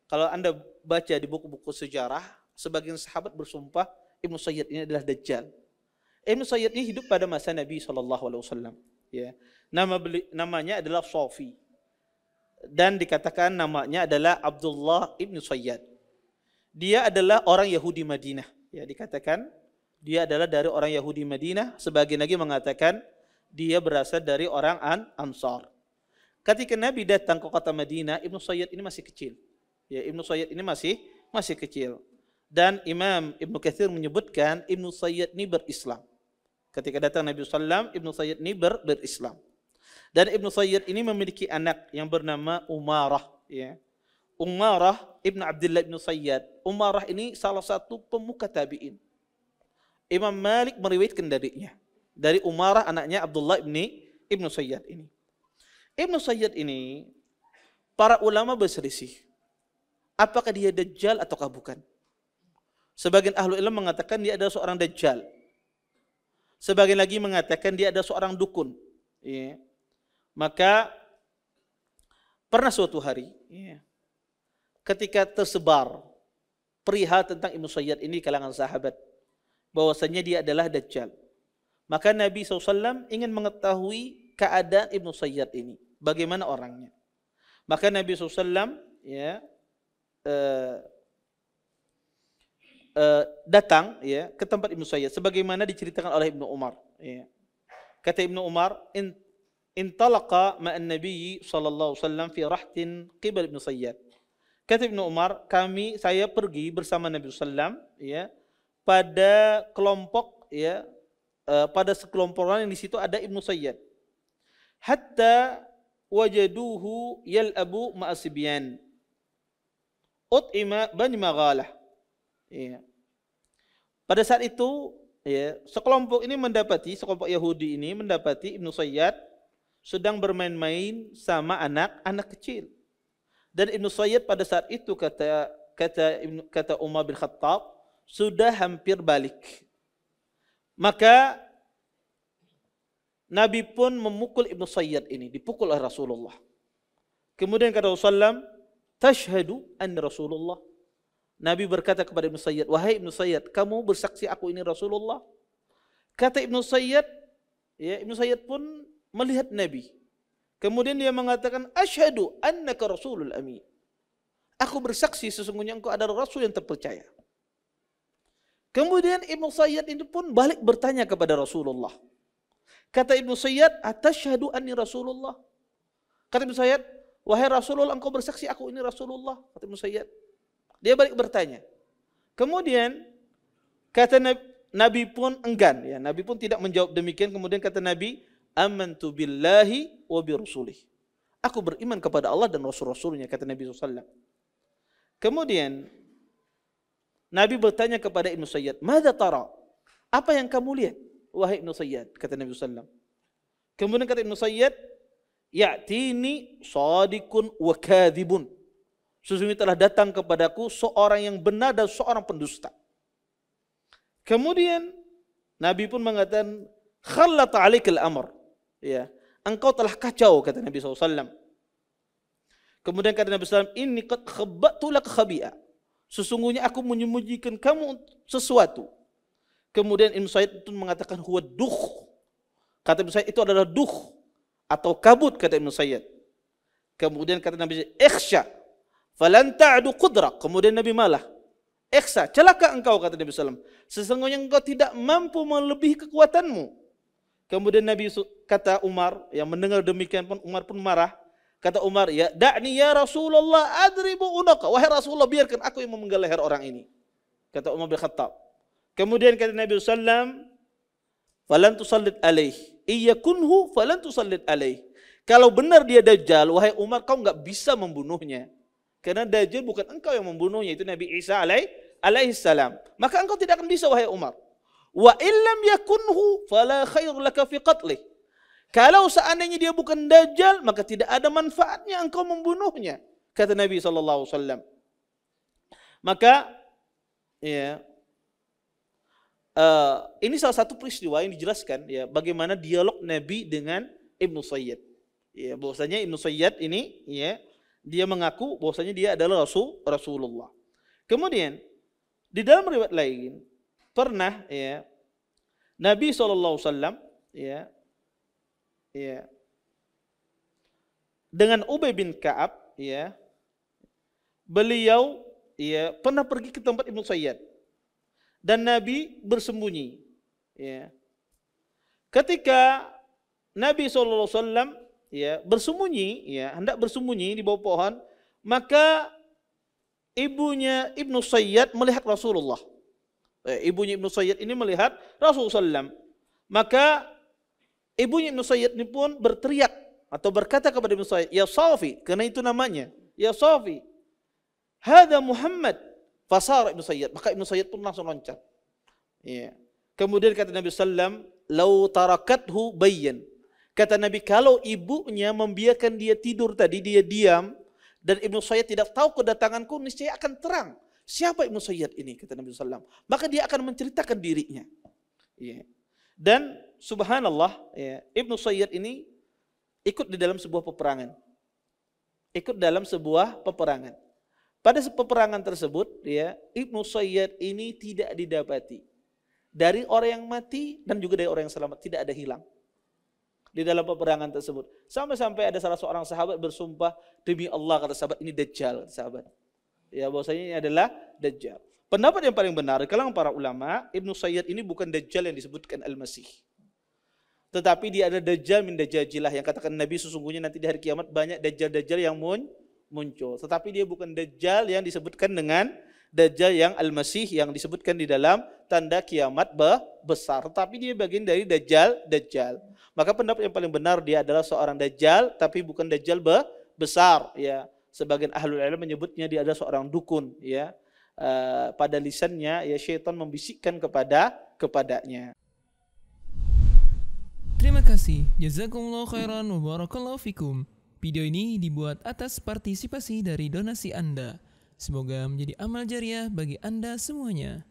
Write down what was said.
Kalau Anda baca di buku-buku sejarah, sebagian sahabat bersumpah Ibnu Sayyad ini adalah Dajjal. Ibnu Sayyad ini hidup pada masa Nabi SAW. Ya. Namanya adalah Sofi. Dan dikatakan namanya adalah Abdullah Ibnu Sayyad. Dia adalah orang Yahudi Madinah. Ya, dikatakan dia adalah dari orang Yahudi Madinah. Sebagian lagi mengatakan dia berasal dari orang Ansar. Ketika Nabi datang ke kota Madinah, Ibnu Sayyad ini masih kecil. Ya, Ibnu Sayyad ini masih kecil. Dan Imam Ibnu Katsir menyebutkan Ibnu Sayyad ini berislam. Ketika datang Nabi SAW, Ibnu Sayyad ini berislam. Dan Ibnu Sayyad ini memiliki anak yang bernama Umarah. Ya. Umarah Ibnu Abdullah Ibnu Sayyad. Umarah ini salah satu pemuka tabi'in. Imam Malik meriwayatkan darinya. Dari Umarah anaknya Abdullah Ibnu Sayyad ini. Ibnu Sayyad ini, para ulama berselisih. Apakah dia Dajjal ataukah bukan? Sebagian ahlu ilmu mengatakan dia adalah seorang Dajjal. Sebagian lagi mengatakan dia adalah seorang dukun. Ya. Maka pernah suatu hari, ya, ketika tersebar perihal tentang Ibnu Sayyad ini kalangan sahabat, bahwasanya dia adalah Dajjal. Maka Nabi SAW ingin mengetahui keadaan Ibnu Sayyad ini, bagaimana orangnya. Maka Nabi SAW ya, datang ya, ke tempat Ibnu Sayyad, sebagaimana diceritakan oleh Ibnu Umar. Ya. Kata Ibnu Umar, intalaqa ma'an Nabi sallallahu alaihi wasallam fi rahtin qibal Ibnu Sayyad. Kata Ibnu Umar, saya pergi bersama Nabi sallam ya, pada kelompok ya, pada sekelompok orang yang di situ ada Ibnu Sayyad. Hatta wajaduhu yal'abu ma'asibyan. Ut'ima bani Maghalah. Ya. Pada saat itu ya, sekelompok Yahudi ini mendapati Ibnu Sayyad sedang bermain-main sama anak-anak kecil. Dan Ibnu Sayyad pada saat itu kata Umar bin Khattab sudah hampir balik. Maka Nabi pun memukul Ibnu Sayyad ini, dipukul oleh Rasulullah. Kemudian kata Rasulullah, "Tashhadu anni Rasulullah." Nabi berkata kepada Ibnu Sayyad, "Wahai Ibnu Sayyad, kamu bersaksi aku ini Rasulullah?" Kata Ibnu Sayyad, ya, Ibnu Sayyad pun melihat Nabi. Kemudian dia mengatakan, "Asyhadu annaka Rasulul Amin." Aku bersaksi sesungguhnya engkau adalah Rasul yang terpercaya. Kemudian Ibnu Sayyad itu pun balik bertanya kepada Rasulullah. Kata Ibnu Sayyad, "Atasyhadu anni Rasulullah?" Kata Ibnu Sayyad, "Wahai Rasulullah, engkau bersaksi aku ini Rasulullah." Kata Ibnu Sayyad. Dia balik bertanya. Kemudian kata Nabi pun enggan, ya, Nabi pun tidak menjawab demikian. Kemudian kata Nabi, "Amantu billahi wa bi rasulih." Aku beriman kepada Allah dan Rasul-Rasulnya, kata Nabi SAW. Kemudian Nabi bertanya kepada Ibnu Sayyad, "Madza tara?" Apa yang kamu lihat, wahai Ibnu Sayyad? Kata Nabi SAW. Kemudian kata Ibnu Sayyad, "Ya'tini shadiqun wa kadhibun." Sesungguhnya telah datang kepadaku seorang yang benar dan seorang pendusta. Kemudian Nabi pun mengatakan, "Khallata 'alaikal amr." Ya, engkau telah kacau, kata Nabi SAW. Kemudian kata Nabi SAW, "Inni qad khabbatu lak khabi'a." Sesungguhnya aku menyembunyikan kamu sesuatu. Kemudian Ibnu Sayyid itu mengatakan, "Huwa dukh." Kata Ibnu Sayyid, itu adalah dukh atau kabut, kata Ibnu Sayyid. Kemudian kata Nabi, "Ikhsha falan ta'du qudrak." Kemudian Nabi malah, "Ikhsha, celaka engkau," kata Nabi SAW. "Sesungguhnya engkau tidak mampu melebihi kekuatanmu." Kemudian Nabi kata Umar, yang mendengar demikian pun Umar pun marah. Kata Umar, "Ya da'ni ya Rasulullah adribu unaqa." Wahai Rasulullah, biarkan aku yang memenggal leher orang ini. Kata Umar bin Khattab. Kemudian kata Nabi SAW, "Falan tusallit alaih. Iyakunhu falan tusallit alaih." Kalau benar dia Dajjal, wahai Umar, kau enggak bisa membunuhnya. Karena Dajjal bukan engkau yang membunuhnya, itu Nabi Isa alaihi salam. Maka engkau tidak akan bisa, wahai Umar. Wa illam yakunhu fala khair laka fi qatlih. Kalau seandainya dia bukan Dajjal, maka tidak ada manfaatnya engkau membunuhnya, kata Nabi SAW. Maka ya, ini salah satu peristiwa yang dijelaskan ya, bagaimana dialog Nabi dengan Ibnu Sayyad. Ya, bahwasanya Ibnu Sayyad ini ya, Dia mengaku bahwasanya dia adalah Rasulullah. Kemudian di dalam riwayat lain pernah ya Nabi SAW ya dengan Ubay bin Ka'ab ya, beliau ya pernah pergi ke tempat Ibnu Sayyad dan Nabi bersembunyi ya. Ketika Nabi SAW ya bersembunyi ya, hendak bersembunyi di bawah pohon, maka ibunya Ibnu Sayyad melihat Rasulullah. Ibunya Ibnu Sayyad ini melihat Rasulullah SAW. Maka ibunya Ibnu Sayyad ini pun berteriak atau berkata kepada Ibnu Sayyad, "Ya Safi," karena itu namanya, "Ya Safi, hadza Muhammad." Fasara Ibnu Sayyad, maka Ibnu Sayyad pun langsung loncat. Ya. Kemudian kata Nabi sallam, "Lau tarakathu bayyan." Kata Nabi, kalau ibunya membiarkan dia tidur tadi, dia diam, dan Ibnu Sayyad tidak tahu kedatanganku, niscaya akan terang. Siapa Ibnu Sayyad ini? Kata Nabi SAW. Maka dia akan menceritakan dirinya. Ya. Dan subhanallah, ya, Ibnu Sayyad ini ikut di dalam sebuah peperangan. Ikut dalam sebuah peperangan. Pada peperangan tersebut, ya, Ibnu Sayyad ini tidak didapati. Dari orang yang mati dan juga dari orang yang selamat, tidak ada hilang di dalam peperangan tersebut. Sampai-sampai ada salah seorang sahabat bersumpah, demi Allah, kata sahabat, ini Dajjal, sahabat. Ya, bahwasanya ini adalah Dajjal. Pendapat yang paling benar di kalangan para ulama, Ibnu Sayyad ini bukan Dajjal yang disebutkan Al-Masih. Tetapi dia adalah Dajjal min Dajajilah, yang katakan Nabi sesungguhnya nanti di hari kiamat banyak Dajjal-Dajjal yang muncul. Tetapi dia bukan Dajjal yang disebutkan dengan Dajjal yang Al-Masih yang disebutkan di dalam tanda kiamat besar. Tetapi dia bagian dari Dajjal. Maka pendapat yang paling benar dia adalah seorang Dajjal, tapi bukan Dajjal besar. Ya, sebagian ahlul ilm menyebutnya dia adalah seorang dukun. Ya, pada lisannya ya syaitan membisikkan kepadanya. Terima kasih. Jazakumullah khairan wa barakallahu fikum. Video ini dibuat atas partisipasi dari donasi Anda. Semoga menjadi amal jariah bagi Anda semuanya.